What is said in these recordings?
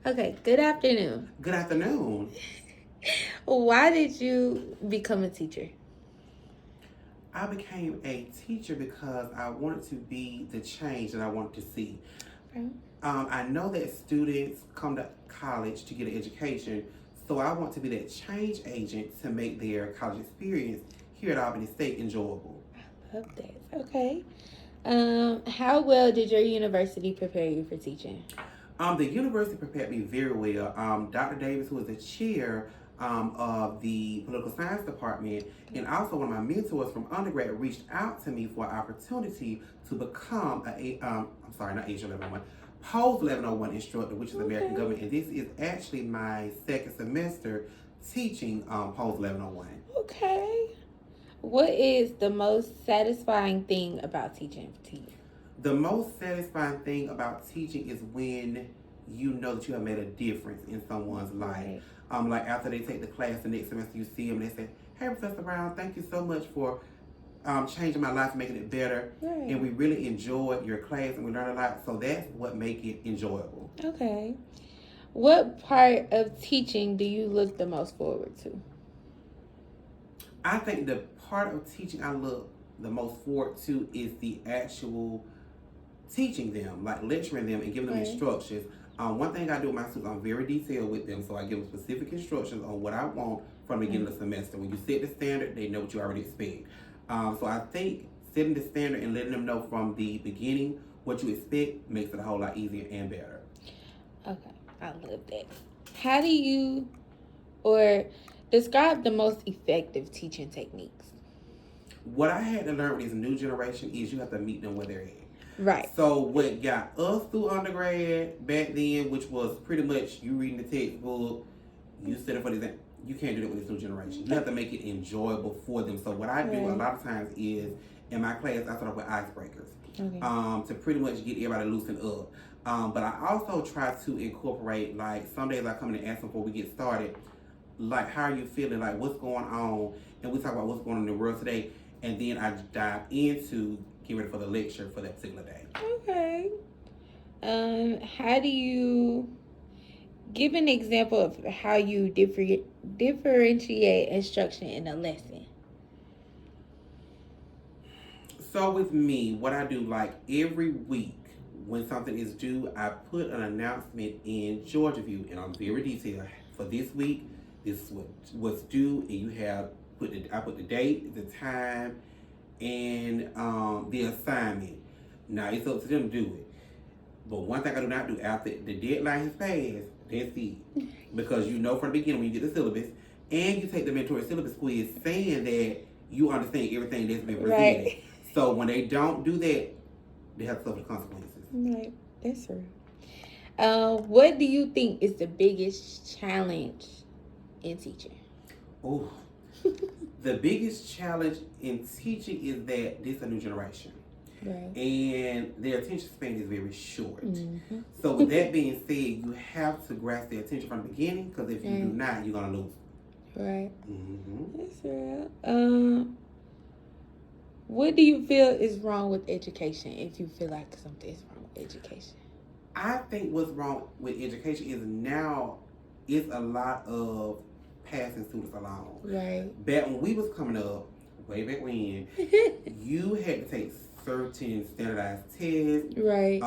Okay, good afternoon. Good afternoon. Why did you become a teacher? I became a teacher because I wanted to be the change that I wanted to see. Okay. I know that students come to college to get an education, so I want to be that change agent to make their college experience here at Albany State enjoyable. Love that. Okay. How well did your university prepare you for teaching? The university prepared me very well. Dr. Davis, who is the chair of the political science department, and also one of my mentors from undergrad, reached out to me for an opportunity to become I'm sorry, not Asia 1101, Post 1101 instructor, which is American Okay. government, and this is actually my second semester teaching Post 1101. Okay. What is the most satisfying thing about teaching to you? The most satisfying thing about teaching is when you know that you have made a difference in someone's life. Right. Like after they take the class the next semester, you see them and they say, "Hey, Professor Brown, thank you so much for changing my life, making it better." Right. And we really enjoyed your class and we learned a lot. So that's what makes it enjoyable. Okay. What part of teaching do you look the most forward to? I think the part of teaching I look the most forward to is the actual teaching them, like lecturing them and giving them Right. instructions. One thing I do with my students, I'm very detailed with them, so I give them specific instructions on what I want from the beginning of the semester. When you set the standard, they know what you already expect. So I think setting the standard and letting them know from the beginning what you expect makes it a whole lot easier and better. Okay. I love that. How do you or describe the most effective teaching techniques? What I had to learn with this new generation is you have to meet them where they're at. Right. So what got us through undergrad back then, which was pretty much you reading the textbook, you studying for the exam, you can't do that with this new generation. You have to make it enjoyable for them. So what I do a Right. lot of times is in my class I start off with icebreakers Okay. to pretty much get everybody loosened up. But I also try to incorporate, like some days I come in and ask them before we get started, like how are you feeling, like what's going on, and we talk about what's going on in the world today, and then I dive into get ready for the lecture for that particular day. Okay. How do you give an example of how you differentiate instruction in a lesson? So with me, what I do, like every week when something is due, I put an announcement in Georgia View, and I'm very detailed. For this week, this is what's due, and you have I put the date, the time, and the assignment. Now it's up to them to do it. But one thing I do not do after the deadline has passed, that's it. Because you know from the beginning when you get the syllabus and you take the mentor syllabus quiz saying that you understand everything that's been presented. Right. So when they don't do that, they have to suffer the consequences. Right. That's true. What do you think is the biggest challenge in teaching? Oh, the biggest challenge in teaching is that this is a new generation. Right. And their attention span is very short. Mm-hmm. So with that being said, you have to grasp their attention from the beginning, because if you do not, you're gonna lose. Right. Mm-hmm. That's real. What do you feel is wrong with education? If you feel like something is wrong with education, I think what's wrong with education is now it's a lot of passing students along. right? Back when we was coming up, way back when, you had to take certain standardized tests. Right.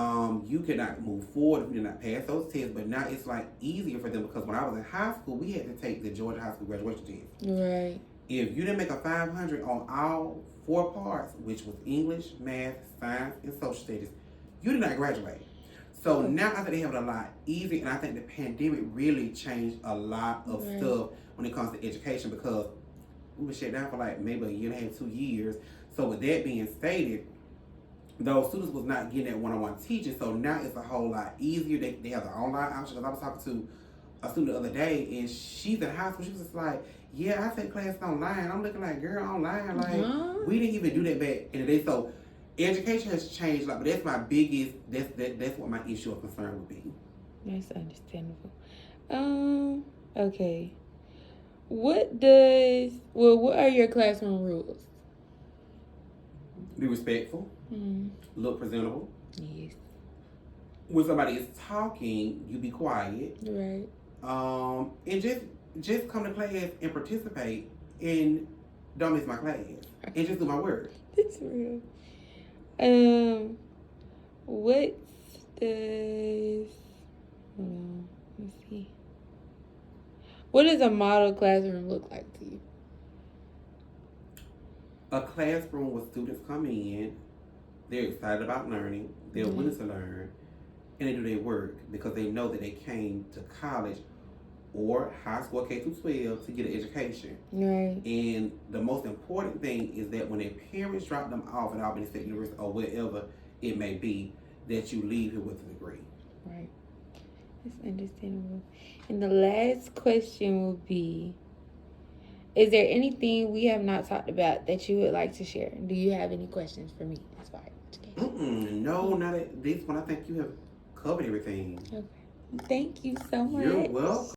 You could not move forward if you did not pass those tests. But now it's like easier for them, because when I was in high school, we had to take the Georgia High School graduation test. Right. If you didn't make a 500 on all 4 parts, which was English, math, science, and social studies, you did not graduate. So now I think they have it a lot easier, and I think the pandemic really changed a lot of stuff when it comes to education, because we were shut down for like maybe a year and a half, 2 years. So with that being stated, those students was not getting that one-on-one teaching. So now it's a whole lot easier. They have the online option. Because I was talking to a student the other day, and she's in high school. She was just like, "Yeah, I take classes online." I'm looking like, "Girl, online? Like, we didn't even do that back in the day." So education has changed, like, but that's my biggest. That's what my issue of concern would be. That's understandable. Okay. What are your classroom rules? Be respectful. Mm. Look presentable. Yes. when somebody is talking, you be quiet. Right. And just come to class and participate and don't miss my class and just do my work. That's real. What does, hold on, let's see. What does a model classroom look like to you? A classroom where students come in, they're excited about learning, they're willing to learn, and they do their work because they know that they came to college or high school K through 12 to get an education. Right. And the most important thing is that when their parents drop them off at Albany State University or wherever it may be, that you leave here with a degree. Right. That's understandable. And the last question will be, is there anything we have not talked about that you would like to share? Do you have any questions for me as far as education? No, not at this one. I think you have covered everything. Okay. Thank you so much. You're welcome.